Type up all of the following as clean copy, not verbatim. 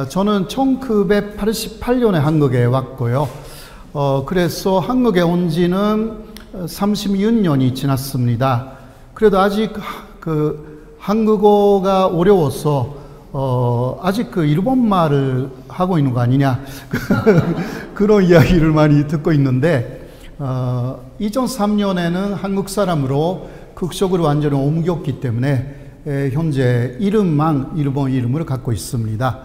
저는 1988년에 한국에 왔고요. 그래서 한국에 온 지는 36년이 지났습니다. 그래도 아직 한국어가 어려워서 아직 일본말을 하고 있는 거 아니냐 그런 이야기를 많이 듣고 있는데 2003년에는 한국 사람으로 국적으로 완전히 옮겼기 때문에 현재 이름만 일본 이름을 갖고 있습니다.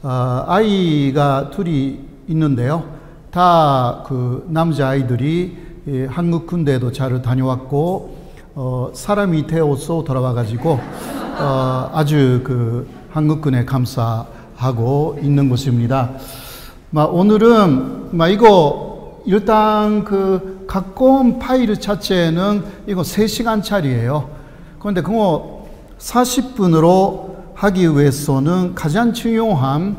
아이가 둘이 있는데요. 다 남자 아이들이 한국 군대에도 잘 다녀왔고 사람이 되어서 돌아와가지고 아주 한국군에 감사하고 있는 것입니다. 오늘은 이거 일단 갖고 온 파일 자체는 이거 3시간짜리예요. 그런데 그거 40분으로 하기 위해서는 가장 중요한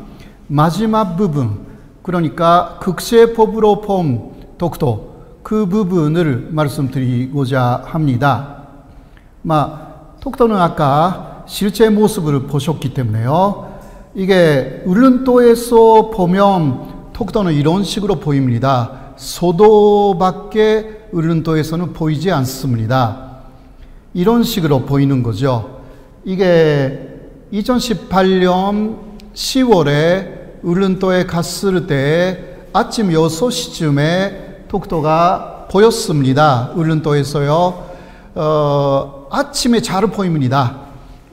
마지막 부분, 그러니까 극세법으로 본 독도, 그 부분을 말씀드리고자 합니다. 독도는 아까 실제 모습을 보셨기 때문에요. 이게 울릉도에서 보면 독도는 이런 식으로 보입니다. 소도밖에 울릉도에서는 보이지 않습니다. 이런 식으로 보이는 거죠. 이게 2018년 10월에 울릉도에 갔을 때 아침 6시쯤에 독도가 보였습니다. 울릉도에서요. 아침에 잘 보입니다.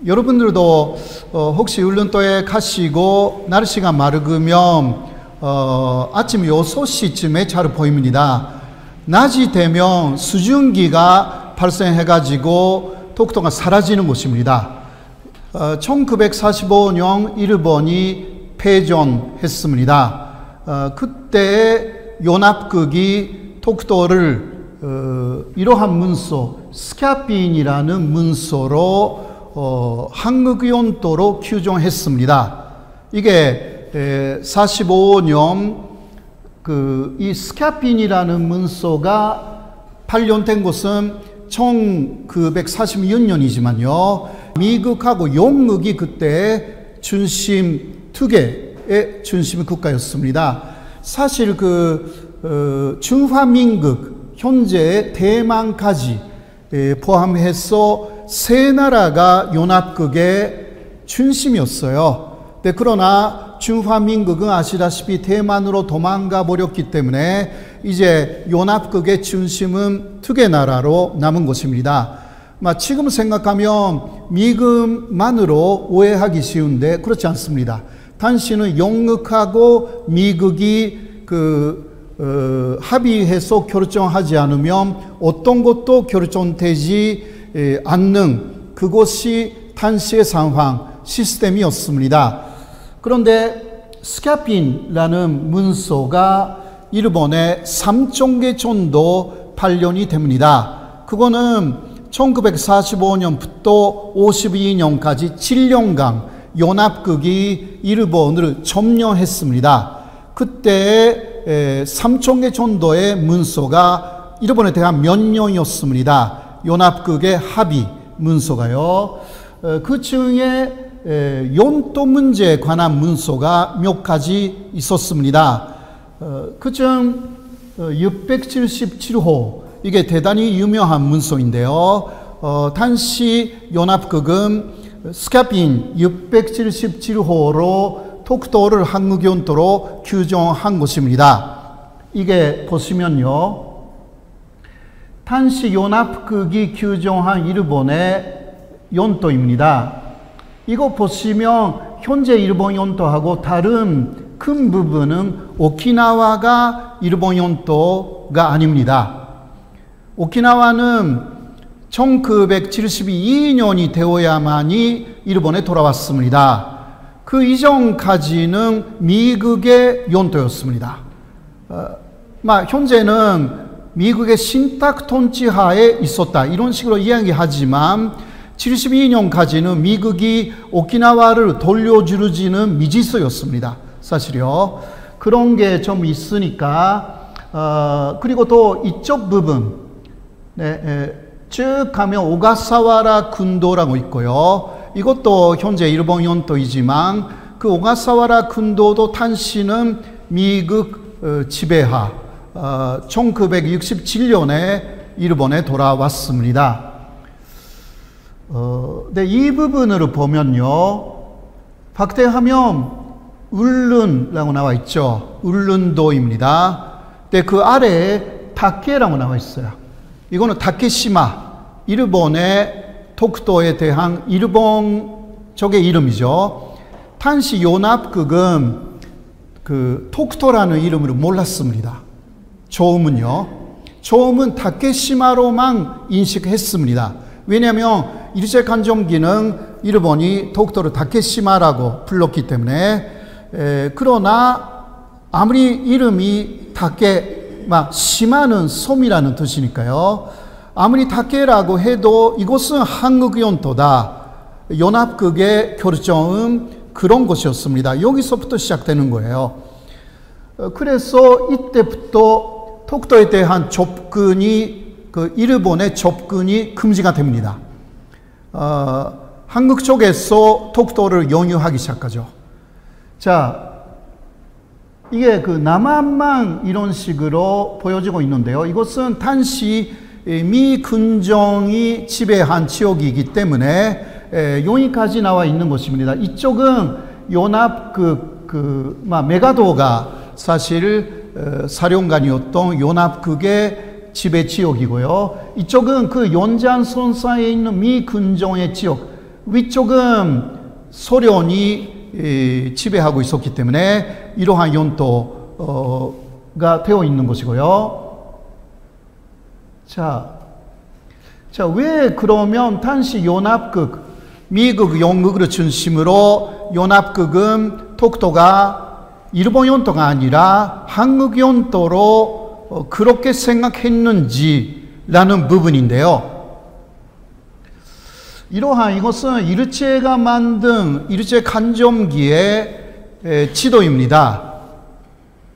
여러분들도 혹시 울릉도에 가시고 날씨가 맑으면 아침 6시쯤에 잘 보입니다. 낮이 되면 수증기가 발생해가지고 독도가 사라지는 것입니다. 1945년 일본이 패전했습니다. 그때 연합국이 독도를 이러한 문서, 스카핀이라는 문서로 한국 영토로 규정했습니다. 이게 45년 이 스카핀이라는 문서가 발견된 것은 1946년이지만요. 미국하고 영국이 그때 중심 두 개의 중심 국가였습니다. 사실 중화민국 현재 대만까지 포함해서 세 나라가 연합국의 중심이었어요. 그러나 중화민국은 아시다시피 대만으로 도망가 버렸기 때문에 이제 연합국의 중심은 두 개 나라로 남은 것입니다. 지금 생각하면 미국만으로 오해하기 쉬운데 그렇지 않습니다. 당시는 영국하고 미국이 합의해서 결정하지 않으면 어떤 것도 결정되지 않는 그것이 당시의 상황, 시스템이었습니다. 그런데 스카핀이라는 문서가 일본에 3,000개 정도 발견이 됩니다. 그거는 1945년부터 52년까지 7년간 연합국이 일본을 점령했습니다. 그때 3,000개 정도의 문서가 일본에 대한 명령이었습니다. 연합국의 합의 문서가요. 그 중에 영토 문제에 관한 문서가 몇 가지 있었습니다. 그중 677호, 이게 대단히 유명한 문서인데요. 당시 연합국은 스카핀 677호로 독도를 한국 영토로 규정한 것입니다. 이게 보시면요. 당시 연합국이 규정한 일본의 영토입니다. 이거 보시면 현재 일본 영토하고 다른 큰 부분은 오키나와가 일본 영토가 아닙니다. 오키나와는 1972년이 되어야만이 일본에 돌아왔습니다. 그 이전까지는 미국의 영토였습니다. 현재는 미국의 신탁 통치하에 있었다, 이런 식으로 이야기하지만 72년까지는 미국이 오키나와를 돌려주지는 미지수였습니다. 사실요. 그런 게 좀 있으니까 그리고 또 이쪽 부분 쭉 가면 오가사와라 군도라고 있고요. 이것도 현재 일본 영토이지만 그 오가사와라 군도도 탄시는 미국 지배하 1967년에 일본에 돌아왔습니다. 네, 이 부분을 보면요, 박대하면 울룬이라고 나와 있죠. 울룬도입니다. 네, 그 아래에 다케라고 나와 있어요. 이거는 다케시마, 일본의 독도에 대한 일본 쪽의 이름이죠. 탄시 연합국은 그 독도라는 이름으로 몰랐습니다. 처음은요. 처음은 다케시마로만 인식했습니다. 왜냐하면 일제강점기는 일본이 독도를 다케시마라고 불렀기 때문에. 그러나 아무리 이름이 다케, 시마는 섬이라는 뜻이니까요. 아무리 다케라고 해도 이곳은 한국 영토다. 연합국의 결정은 그런 것이었습니다. 여기서부터 시작되는 거예요. 그래서 이때부터 독도에 대한 접근이, 그 일본의 접근이 금지가 됩니다. 한국 쪽에서 독도를 영유하기 시작하죠. 자, 이게 그 남한만 이런 식으로 보여지고 있는데요. 이것은 단시 미 군정이 지배한 지역이기 때문에 여기까지 나와 있는 것입니다. 이쪽은 연합국, 메가도가 사실 사령관이었던 연합국의 지배 지역이고요. 이쪽은 그 연장선상에 있는 미 군정의 지역, 위쪽은 소련이 지배하고 있었기 때문에 이러한 영토가 되어 있는 것이고요. 자, 왜 그러면 단시 연합국, 미국, 영국을 중심으로 연합국은 독도가 일본 영토가 아니라 한국 영토로 그렇게 생각했는지라는 부분인데요. 이러한 이것은 일제가 만든 일제강점기의 지도입니다.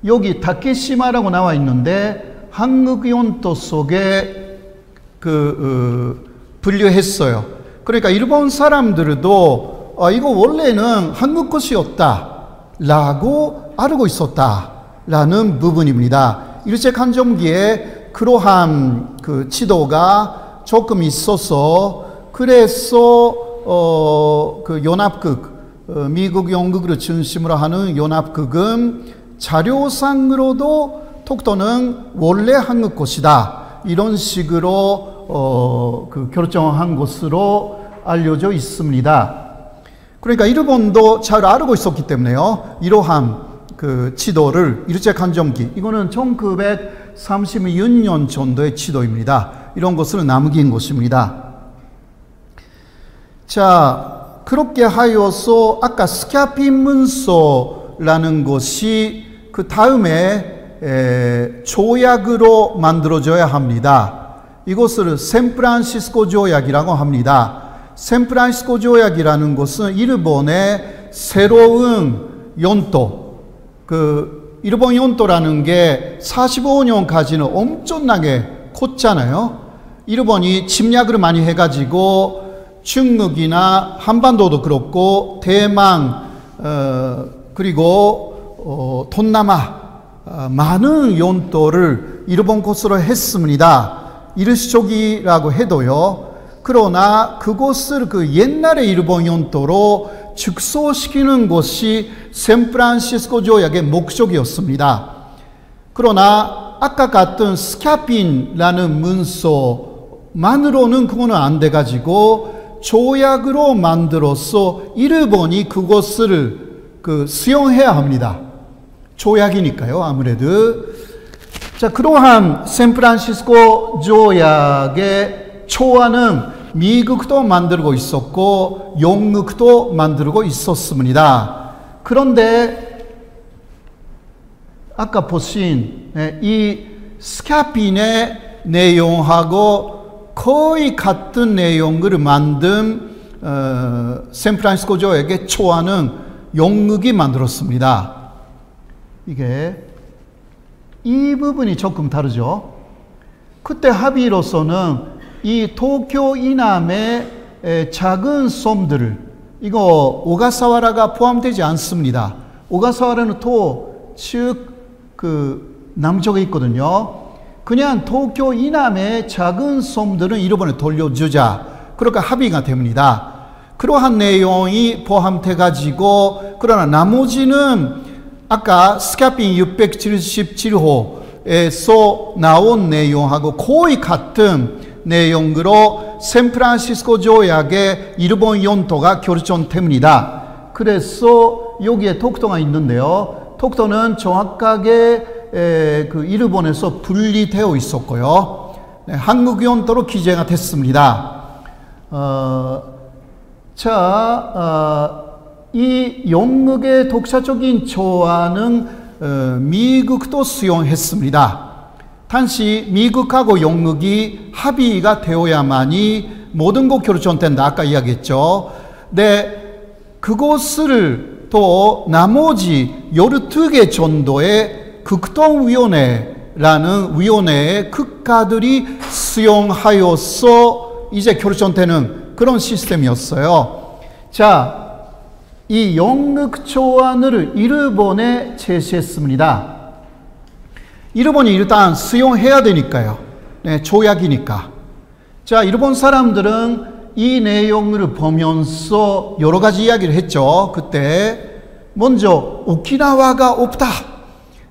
여기 다케시마라고 나와 있는데 한국 영토 속에 분류했어요. 그러니까 일본 사람들도 이거 원래는 한국 것이었다라고 알고 있었다라는 부분입니다. 일제강점기에 그러한 그 지도가 조금 있어서 그래서 그 연합국, 미국, 영국을 중심으로 하는 연합국은 자료상으로도 독도는 원래 한국 것이다. 이런 식으로 그 결정한 것으로 알려져 있습니다. 그러니까 일본도 잘 알고 있었기 때문에요. 이러한 그 지도를 일제강점기, 이거는 1936년 정도의 지도입니다. 이런 것을 남긴 것입니다. 자, 그렇게 하여서 아까 스캬핀 문서라는 것이 그 다음에 조약으로 만들어져야 합니다. 이것을 샌프란시스코 조약이라고 합니다. 샌프란시스코 조약이라는 것은 일본의 새로운 영토, 그 일본 영토라는 게 45년까지는 엄청나게 컸잖아요. 일본이 침략을 많이 해가지고 중국이나 한반도도 그렇고 대만 그리고 동남아 많은 영토를 일본 것으로 했습니다. 일시적이라고 해도요. 그러나 그것을 그 옛날의 일본 영토로 축소시키는 것이 샌프란시스코 조약의 목적이었습니다. 그러나 아까 같은 스캬핀이라는 문서만으로는 그거는 안 돼가지고 조약으로 만들어서 일본이 그것을 수용해야 합니다. 조약이니까요, 아무래도. 자, 그러한 샌프란시스코 조약의 초안은 미국도 만들고 있었고 영국도 만들고 있었습니다. 그런데 아까 보신 이 스캬핀의 내용하고 거의 같은 내용을 만든 샌프란시스코 조약의 초안은 영국이 만들었습니다. 이게 이 부분이 조금 다르죠. 그때 합의로서는 이 도쿄 이남의 작은 섬들을, 이거 오가사와라가 포함되지 않습니다. 오가사와라는 즉 그 남쪽에 있거든요. 그냥 도쿄 이남의 작은 섬들은 일본에 돌려주자. 그러니까 합의가 됩니다. 그러한 내용이 포함돼 가지고, 그러나 나머지는 아까 스카핑 677호에서 나온 내용하고 거의 같은 내용으로 샌프란시스코 조약의 일본 연도가 결정됩니다. 그래서 여기에 독도가 있는데요. 독도는 정확하게 그 일본에서 분리되어 있었고요. 한국 연도로 기재가 됐습니다. 이 영국의 독자적인 조안은 미국도 수용했습니다. 단지 미국하고 영국이 합의가 되어야만이 모든 것 결정된다. 아까 이야기했죠. 네, 그것을 또 나머지 12개 정도의 극동위원회라는 위원회의 국가들이 수용하여서 이제 결정되는 그런 시스템이었어요. 자, 이 영국 조안을 일본에 제시했습니다. 일본이 일단 수용해야 되니까요. 네, 조약이니까. 자, 일본 사람들은 이 내용을 보면서 여러 가지 이야기를 했죠. 그때 먼저 오키나와가 없다.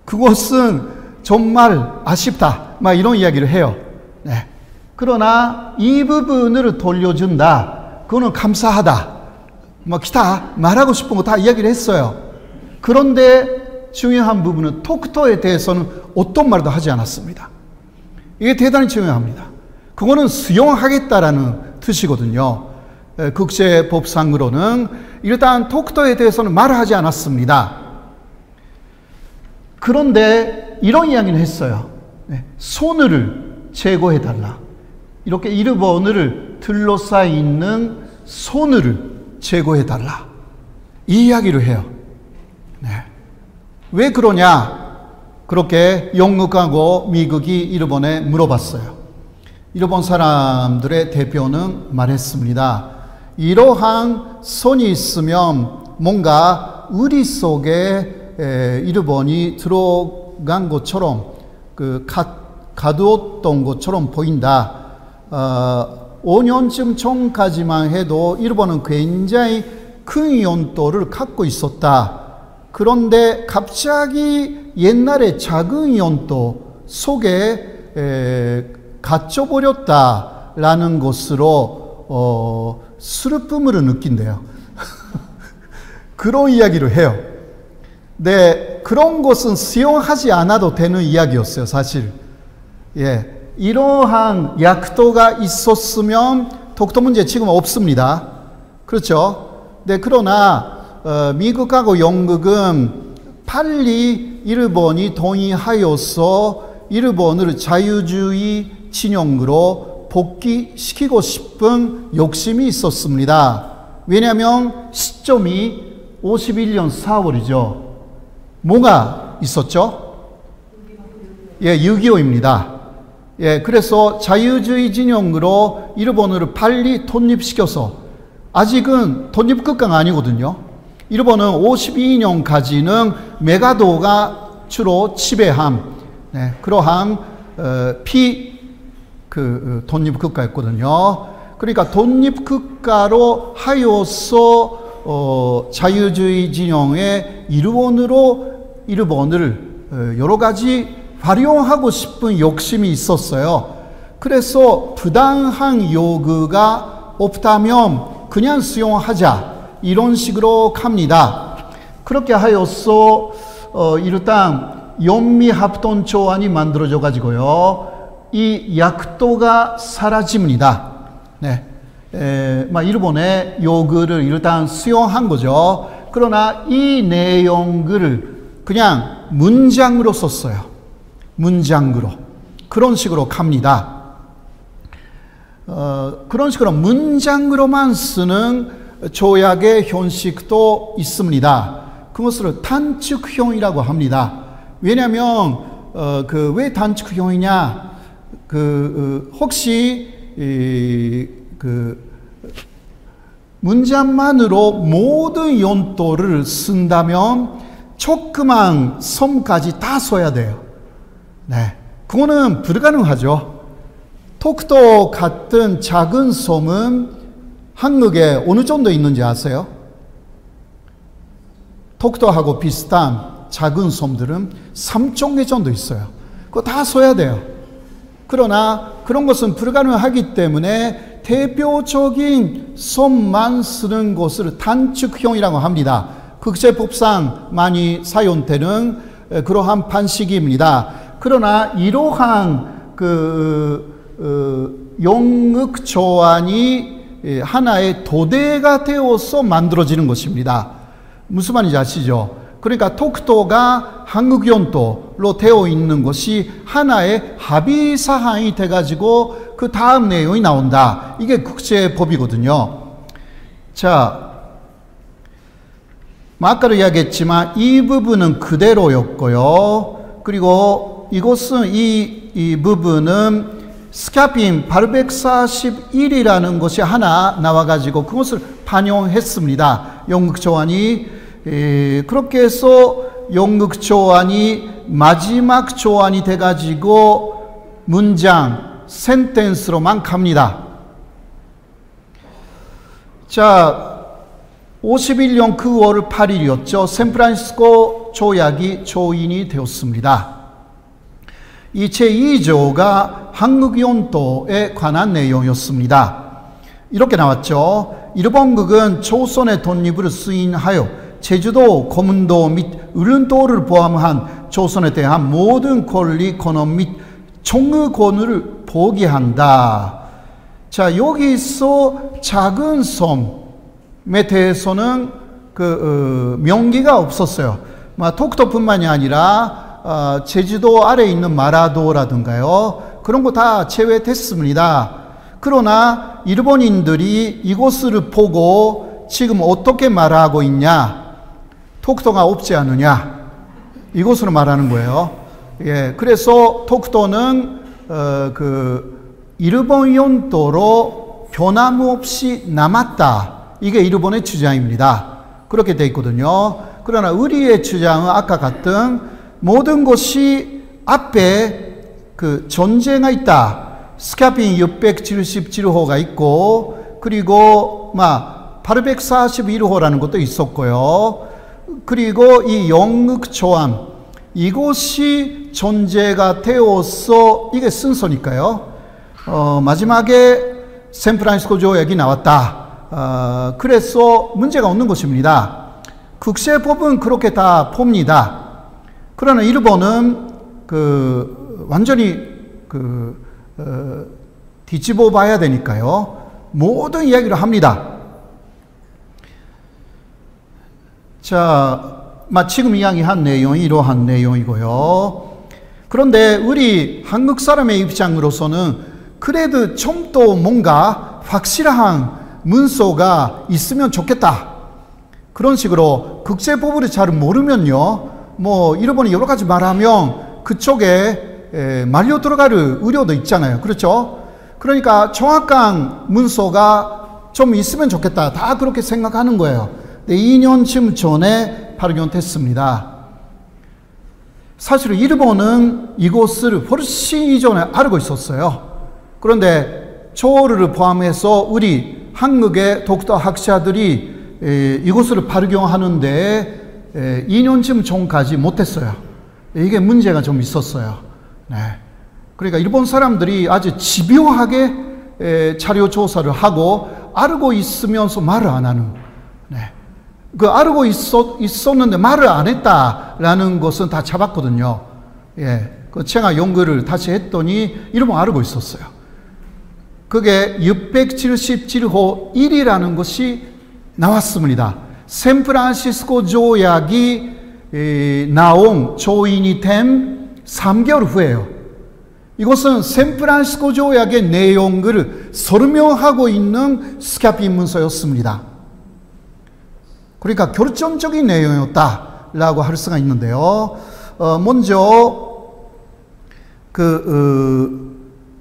그것은 정말 아쉽다. 막 이런 이야기를 해요. 네. 그러나 이 부분을 돌려준다. 그거는 감사하다. 뭐 기타 말하고 싶은 거 다 이야기를 했어요. 그런데 중요한 부분은 독도에 대해서는 어떤 말도 하지 않았습니다. 이게 대단히 중요합니다. 그거는 수용하겠다라는 뜻이거든요. 국제법상으로는 일단 독도에 대해서는 말을 하지 않았습니다. 그런데 이런 이야기를 했어요. 손을 제거해달라. 이렇게 일본을 둘러싸여 있는 손을 제거해달라. 이 이야기를 해요. 네. 왜 그러냐? 그렇게 영국하고 미국이 일본에 물어봤어요. 일본 사람들의 대표는 말했습니다. 이러한 손이 있으면 뭔가 우리 속에 일본이 들어간 것처럼 가두었던 것처럼 보인다. 5년쯤 전까지만 해도 일본은 굉장히 큰 연도를 갖고 있었다. 그런데 갑자기 옛날에 작은 연도 속에 갇혀버렸다라는 것으로 슬픔을 느낀대요. 그런 이야기를 해요. 네, 그런 것은 수용하지 않아도 되는 이야기였어요, 사실. 예, 이러한 약도가 있었으면 독도 문제 지금 없습니다. 그렇죠? 네, 그러나 미국하고 영국은 빨리 일본이 동의하여서 일본을 자유주의 진영으로 복귀시키고 싶은 욕심이 있었습니다. 왜냐하면 시점이 51년 4월이죠. 뭐가 있었죠? 예, 6.25입니다. 예, 그래서 자유주의 진영으로 일본을 빨리 독립시켜서, 아직은 독립국가가 아니거든요. 일본은 52년까지는 메가도가 주로 지배한 그러한 독립국가였거든요. 그러니까 독립국가로 하여서 자유주의 진영의 일본을 여러 가지 활용하고 싶은 욕심이 있었어요. 그래서 부당한 요구가 없다면 그냥 수용하자, 이런 식으로 갑니다. 그렇게 하여서 일단 연미합동조안이 만들어져 가지고요, 이 약도가 사라집니다. 네, 일본의 요구를 일단 수용한 거죠. 그러나 이 내용을 그냥 문장으로 썼어요. 문장으로. 그런 식으로 갑니다. 그런 식으로 문장으로만 쓰는 조약의 형식도 있습니다. 그것을 단축형이라고 합니다. 왜냐하면 왜 단축형이냐? 혹시 문장만으로 모든 용도를 쓴다면 조그만 섬까지 다 써야 돼요. 네, 그거는 불가능하죠. 톡토 같은 작은 섬은 한국에 어느 정도 있는지 아세요? 톡토하고 비슷한 작은 섬들은 3,000개 정도 있어요. 그거 다 써야 돼요. 그러나 그런 것은 불가능하기 때문에 대표적인 섬만 쓰는 것을 단축형이라고 합니다. 국제법상 많이 사용되는 그러한 방식입니다. 그러나 이러한 영역 조안이 하나의 도대가 되어서 만들어지는 것입니다. 무슨 말인지 아시죠? 그러니까 톡토가 한국 용도로 되어 있는 것이 하나의 합의 사항이 돼가지고 그 다음 내용이 나온다. 이게 국제법이거든요. 자, 아까도 이야기했지만 이 부분은 그대로였고요. 그리고 이것은 이 부분은 스카핀 841이라는 것이 하나 나와가지고 그것을 반영했습니다. 영국 조안이 그렇게 해서 영국 조안이 마지막 조안이 돼가지고 문장, 센텐스로만 갑니다. 자, 51년 9월 8일이었죠. 샌프란시스코 조약이 조인이 되었습니다. 이 제2조가 한국 용도에 관한 내용이었습니다. 이렇게 나왔죠. 일본국은 조선의 독립을 수인하여 제주도, 고문도 및 의른도를 포함한 조선에 대한 모든 권리, 권한 및 총의 권위를 포기한다. 자, 여기서 작은 섬에 대해서는 명기가 없었어요. 톡토뿐만이 아니라 제주도 아래에 있는 마라도라든가요. 그런 거 다 제외됐습니다. 그러나 일본인들이 이곳을 보고 지금 어떻게 말하고 있냐? 톡토가 없지 않느냐? 이것으로 말하는 거예요. 예, 그래서 톡토는 일본 용도로 변함없이 남았다. 이게 일본의 주장입니다. 그렇게 돼 있거든요. 그러나 우리의 주장은 아까 같은 모든 것이 앞에 전제가 있다. 스카핀 677호가 있고 그리고 841호라는 것도 있었고요. 그리고 이 영국 조안 이것이 전제가 되어서 이게 순서니까요. 마지막에 샌프란시스코 조약이 나왔다. 그래서 문제가 없는 것입니다. 국제법은 그렇게 다 봅니다. 그러나 일본은 완전히 뒤집어 봐야 되니까요. 모든 이야기를 합니다. 자, 지금 이야기한 내용이 이러한 내용이고요. 그런데 우리 한국 사람의 입장으로서는 그래도 좀 더 뭔가 확실한 문서가 있으면 좋겠다. 그런 식으로 국제법을 잘 모르면요. 일본이 여러 가지 말하면 그쪽에 말려 들어갈 우려도 있잖아요. 그렇죠? 그러니까 정확한 문서가 좀 있으면 좋겠다. 다 그렇게 생각하는 거예요. 2년쯤 전에 발견됐습니다. 사실 일본은 이것을 훨씬 이전에 알고 있었어요. 그런데 저를 포함해서 우리 한국의 독도 학자들이 이것을 발견하는데 2년쯤 전까지 못했어요. 이게 문제가 좀 있었어요. 네. 그러니까 일본 사람들이 아주 집요하게 자료 조사를 하고 알고 있으면서 말을 안 하는. 네. 알고 있었는데 말을 안 했다라는 것은 다 잡았거든요. 예. 제가 연구를 다시 했더니 일본 알고 있었어요. 그게 677호 1이라는 것이 나왔습니다. 샌프란시스코 조약이 나온 조인이 된 3개월 후에요. 이것은 샌프란시스코 조약의 내용을 설명하고 있는 스카핀 문서였습니다. 그러니까 결정적인 내용이었다라고 할 수가 있는데요. 먼저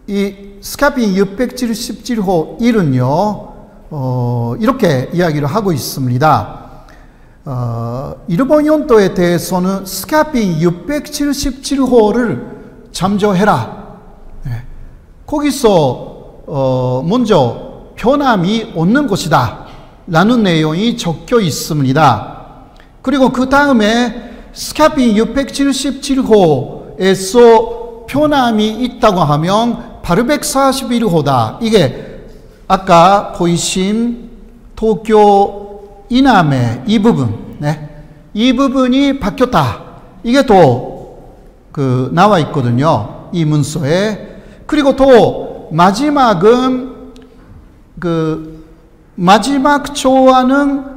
이 스카핀 677호 1은요. 이렇게 이야기를 하고 있습니다. 일본 연도에 대해서는 스카핀 677호를 참조해라. 거기서 먼저 변함이 없는 것이다 라는 내용이 적혀 있습니다. 그리고 그 다음에 스카핀 677호에서 변함이 있다고 하면 841호다. 이게 아까 보이신 도쿄 이남의 이 부분, 이 부분이 바뀌었다. 이게 또 나와 있거든요. 이 문서에. 그리고 또 마지막은 마지막 조안은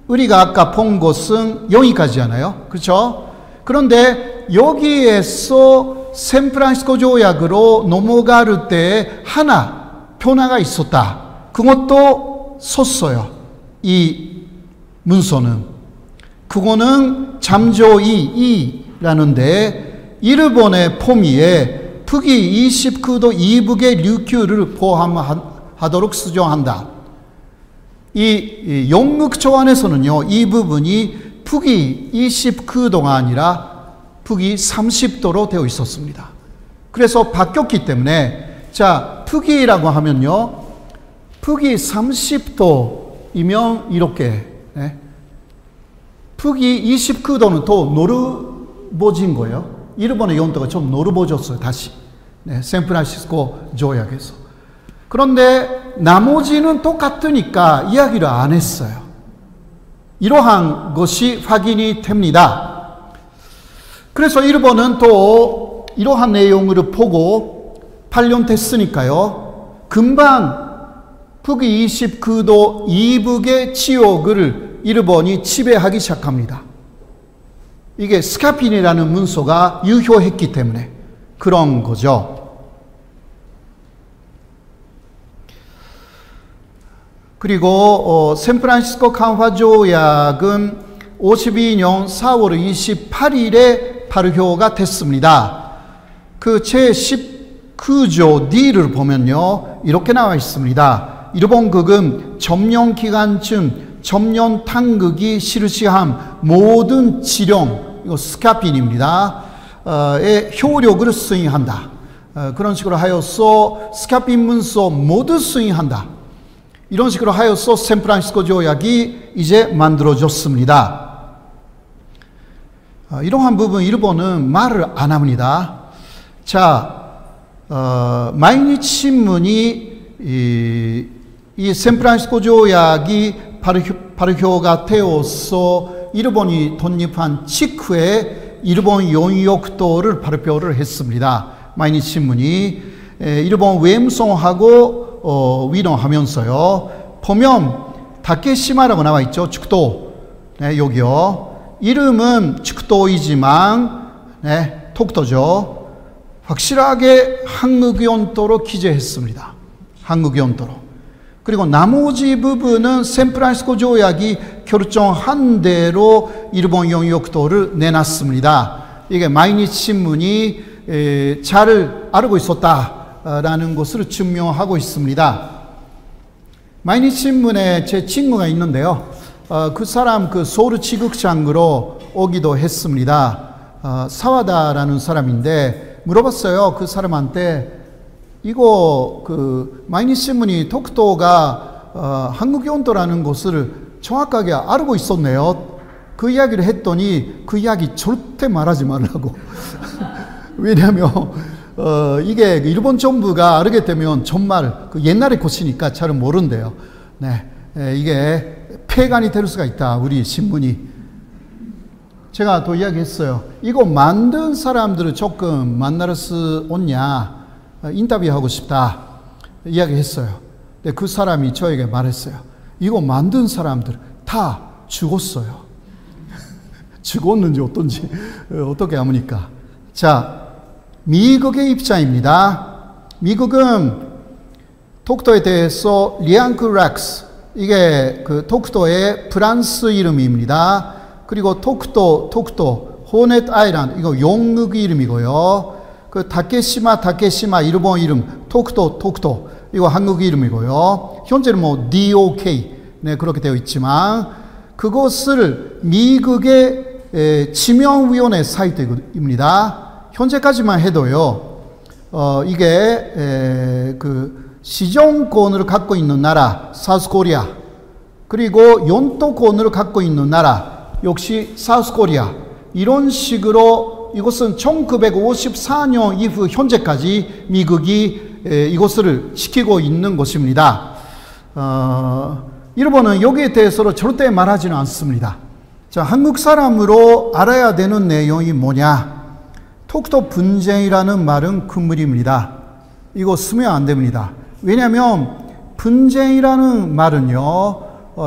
우리가 아까 본 것은 여기까지잖아요. 그렇죠? 그런데 여기에서 샌프란시스코 조약으로 넘어갈 때 하나 변화가 있었다. 그것도 썼어요. 이 문서는. 그거는 잠조 2라는데 일본의 포미에 북위 29도 이북의 류큐를 포함하도록 수정한다. 이 용극조안에서는요, 이 부분이 북위 29도가 아니라 북위 30도로 되어 있었습니다. 그래서 바뀌었기 때문에, 자, 북위라고 하면요, 북위 30도이면 이렇게, 북위 29도는 더 노르보진 거예요. 일본의 연도가 좀 노르보졌어요, 다시. 샌프란시스코 조약에서. 그런데 나머지는 똑같으니까 이야기를 안 했어요. 이러한 것이 확인이 됩니다. 그래서 일본은 또 이러한 내용을 보고 8년 됐으니까요. 금방 북위 29도 이북의 지역을 일본이 지배하기 시작합니다. 이게 스카핀이라는 문서가 유효했기 때문에 그런 거죠. 그리고 샌프란시스코 강화조약은 52년 4월 28일에 발효가 됐습니다. 그 제19조 D를 보면요, 이렇게 나와 있습니다. 일본국은 점령기간중 점령 당국이 실시한 모든 지령, 이거 스카핀입니다. 의 효력을 수행한다. 그런 식으로 하여서 스카핀 문서 모두 수행한다. 이런 식으로 하여서 샌프란시스코 조약이 이제 만들어졌습니다. 이러한 부분 일본은 말을 안 합니다. 자, 마이니치 신문이 이 샌프란시스코 조약이 발효가 되어서 일본이 독립한 직후에 일본 용역도를 발표를 했습니다. 마이니치 신문이 일본 외무성하고 위로하면서요. 보면 다케시마라고 나와 있죠. 축도. 여기요. 이름은 축도이지만 독도죠. 확실하게 한국 연도로 기재했습니다. 한국 연도로. 그리고 나머지 부분은 샌프란시스코 조약이 결정한 대로 일본 용역도를 내놨습니다. 이게 마이니치 신문이 잘 알고 있었다라는 것을 증명하고 있습니다. 마이니치 신문에 제 친구가 있는데요. 그 사람 서울 지극장으로 오기도 했습니다. 사와다라는 사람인데 물어봤어요. 그 사람한테 이거 마이니치 신문이 독도가 한국 연도라는 것을 정확하게 알고 있었네요. 그 이야기를 했더니 그 이야기 절대 말하지 말라고. 왜냐하면 이게 일본 정부가 알게 되면 정말 옛날의 것이니까 잘 모른대요. 이게 폐간이 될 수가 있다. 우리 신문이. 제가 또 이야기했어요. 이거 만든 사람들을 조금 만날 수 없냐. 인터뷰하고 싶다. 이야기했어요. 근데 그 사람이 저에게 말했어요. 이거 만든 사람들 다 죽었어요. 죽었는지 어떤지 어떻게 합니까? 자, 미국의 입장입니다. 미국은 독도에 대해서 리앙크 렉스, 이게 독도의 프랑스 이름입니다. 그리고 독도, 호넷 아일랜드, 이거 영국 이름이고요. 다케시마 일본 이름, 독도, 이거 한국 이름이고요. 현재는 뭐 DOK 네, 그렇게 되어 있지만 그것을 미국의 지명위원회 사이트입니다. 현재까지만 해도요. 이게 그 시정권을 갖고 있는 나라 사우스코리아, 그리고 연토권을 갖고 있는 나라 역시 사우스코리아, 이런 식으로 이것은 1954년 이후 현재까지 미국이 이것을 지키고 있는 것입니다. 일본은 여기에 대해서는 절대 말하지는 않습니다. 자, 한국 사람으로 알아야 되는 내용이 뭐냐? 톡톡 분쟁이라는 말은 금물입니다. 이거 쓰면 안 됩니다. 왜냐하면 분쟁이라는 말은요,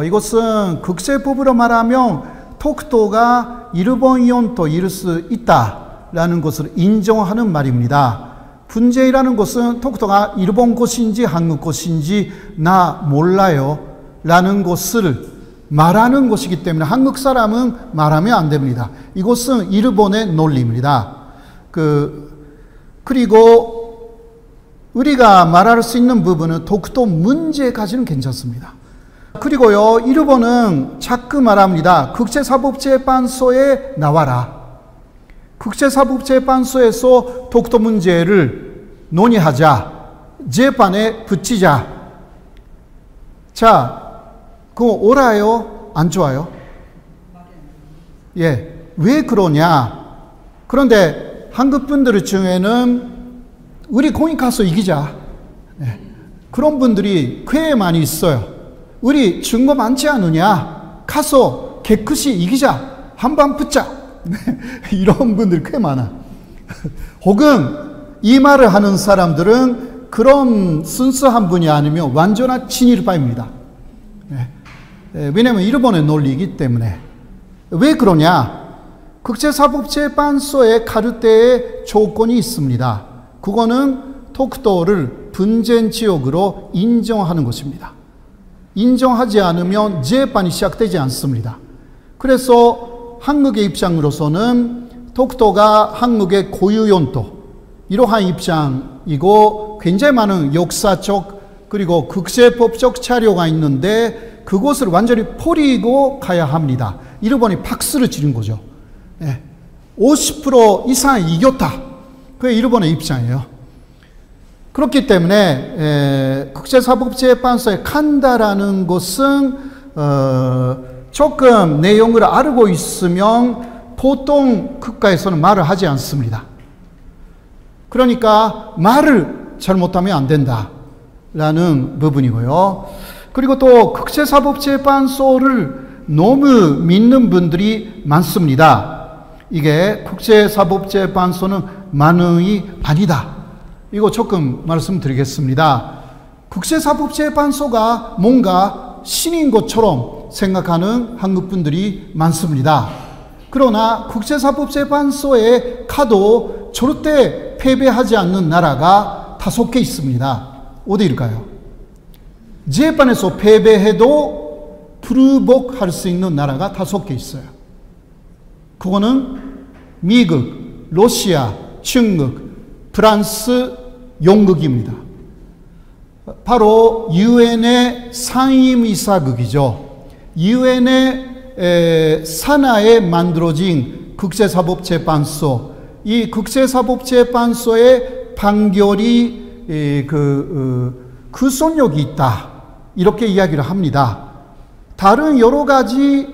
이것은 국제법으로 말하면 톡톡가 일본 연토일 수 있다라는 것을 인정하는 말입니다. 분쟁이라는 것은 톡톡가 일본 것인지 한국 것인지 나 몰라요 라는 것을 말하는 것이기 때문에 한국 사람은 말하면 안 됩니다. 이것은 일본의 논리입니다. 그리고 우리가 말할 수 있는 부분은 톡톡 문제까지는 괜찮습니다. 그리고요, 일본은 자꾸 말합니다. 국제사법재판소에 나와라. 국제사법재판소에서 톡톡 문제를 논의하자. 재판에 붙이자. 자, 그거 옳아요? 안 좋아요? 예. 왜 그러냐? 그런데 한국 분들 중에는 우리 공익 가서 이기자. 예. 그런 분들이 꽤 많이 있어요. 우리 증거 많지 않느냐? 가서 깨끗이 이기자. 한방 붙자. 이런 분들 꽤 많아. 혹은 이 말을 하는 사람들은 그런 순수한 분이 아니면 완전한 친일파입니다. 왜냐하면 일본의 논리이기 때문에. 왜 그러냐? 국제사법재판소에 갈 때의 조건이 있습니다. 그거는 톡톡을 분쟁 지역으로 인정하는 것입니다. 인정하지 않으면 재판이 시작되지 않습니다. 그래서 한국의 입장으로서는 톡톡가 한국의 고유 연토, 이러한 입장이고 굉장히 많은 역사적 그리고 국제법적 자료가 있는데 그것을 완전히 버리고 가야 합니다. 일본이 박수를 치는 거죠. 50% 이상 이겼다. 그게 일본의 입장이에요. 그렇기 때문에 국제사법재판소에 간다라는 것은 조금 내용을 알고 있으면 보통 국가에서는 말을 하지 않습니다. 그러니까 말을 잘못하면 안 된다라는 부분이고요. 그리고 또 국제사법재판소를 너무 믿는 분들이 많습니다. 이게 국제사법재판소는 만능이 아니다. 이거 조금 말씀드리겠습니다. 국제사법재판소가 뭔가 신인 것처럼 생각하는 한국 분들이 많습니다. 그러나 국제사법재판소에 가도 절대 패배하지 않는 나라가 5개 있습니다. 어디일까요? 재판에서 패배해도 불복할 수 있는 나라가 5개 있어요. 그거는 미국, 러시아, 중국, 프랑스, 영국입니다. 바로 유엔의 상임이사국이죠. 유엔의 산하에 만들어진 국제사법재판소, 이 국제사법재판소의 판결이 구속력이 있다, 이렇게 이야기를 합니다. 다른 여러 가지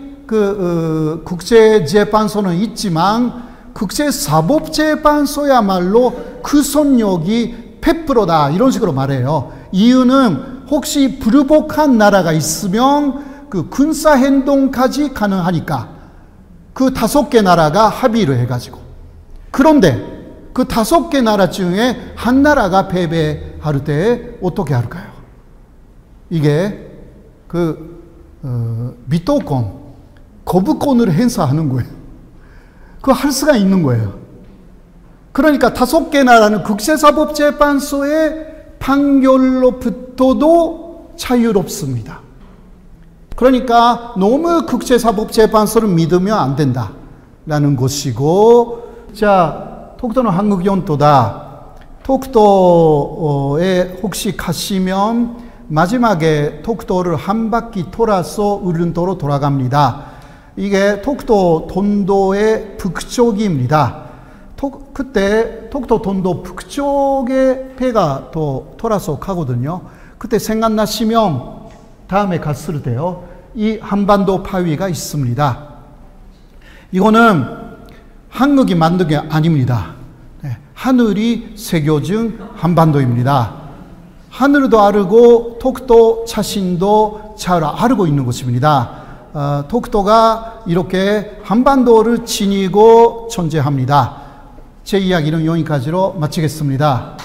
국제재판소는 있지만 국제사법재판소야말로 구속력이 100%다, 이런 식으로 말해요. 이유는 혹시 불복한 나라가 있으면 그 군사행동까지 가능하니까 그 5개 나라가 합의를 해가지고. 그런데 그 5개 나라 중에 한 나라가 패배할 때 어떻게 할까요? 이게 미토권, 거부권을 행사하는 거예요. 그거 할 수가 있는 거예요. 그러니까 5개 나라는 국제사법재판소의 판결로부터도 자유롭습니다. 그러니까 너무 국제사법재판소를 믿으면 안 된다라는 것이고, 자, 톡톡은 한국 연토다. 톡톡에 혹시 가시면 마지막에 톡도를 한 바퀴 돌아서 울릉도로 돌아갑니다. 이게 톡도 돈도의 북쪽입니다. 그때 톡도 돈도 북쪽에 배가 또 돌아서 가거든요. 그때 생각나시면 다음에 갔을 때요, 이 한반도 파위가 있습니다. 이거는 한국이 만든 게 아닙니다. 하늘이 새겨진 한반도입니다. 하늘도 알고 톡도 자신도 잘 알고 있는 것입니다. 톡도가 이렇게 한반도를 지니고 존재합니다. 제 이야기는 여기까지로 마치겠습니다.